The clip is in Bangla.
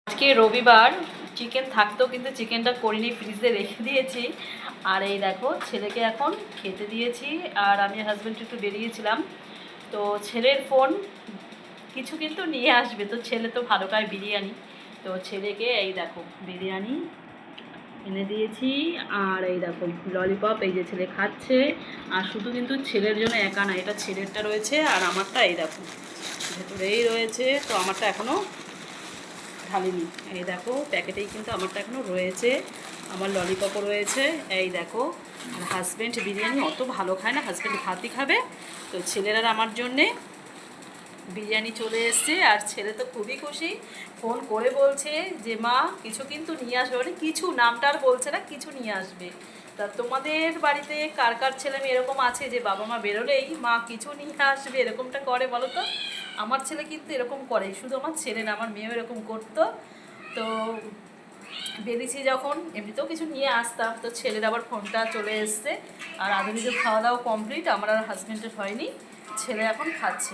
আজকে রবিবার, চিকেন থাকতো কিন্তু চিকেনটা করিনি, ফ্রিজে রেখে দিয়েছি। আর এই দেখো ছেলেকে এখন খেতে দিয়েছি, আর আমি হাজব্যান্ড একটু বেরিয়েছিলাম। তো ছেলের ফোন কিছু কিন্তু নিয়ে আসবে, তো ছেলে তো ভালো খায় বিরিয়ানি, তো ছেলেকে এই দেখো বিরিয়ানি এনে দিয়েছি। আর এই দেখো ললিপপ, এই যে ছেলে খাচ্ছে। আর শুধু কিন্তু ছেলের জন্য একা না, এটা ছেলেরটা রয়েছে আর আমারটা এই দেখো ভেতরেই রয়েছে। তো আমারটা এখনও ঢালিনি, এই দেখো প্যাকেটেই কিন্তু আমারটা এখনও রয়েছে। আমার ললিপপও রয়েছে, এই দেখো। আর হাজব্যান্ড বিরিয়ানি অত ভালো খায় না, হাজব্যান্ড ভাতই খাবে। তো ছেলের আর আমার জন্যে বিরিয়ানি চলে এসছে। আর ছেলে তো খুবই খুশি, ফোন করে বলছে যে মা কিছু কিন্তু নিয়ে আসবে, মানে কিছু নামটা আর বলছে না, কিছু নিয়ে আসবে। তা তোমাদের বাড়িতে কার কার ছেলে মেয়ে এরকম আছে যে বাবা মা বেরোলেই মা কিছু নিয়ে আসবে, এরকমটা করে বলো তো? আমার ছেলে কিন্তু এরকম করে, শুধু আমার ছেলে না, আমার মেয়েও এরকম করতো। তো বেরিয়েছি যখন এমনিতেও কিছু নিয়ে আসতাম, তো ছেলের আবার ফোনটা চলে এসছে। আর আধুনিক খাওয়া দাওয়া কমপ্লিট, আমার আর হাজব্যান্ডের হয়নি, ছেলে এখন খাচ্ছে।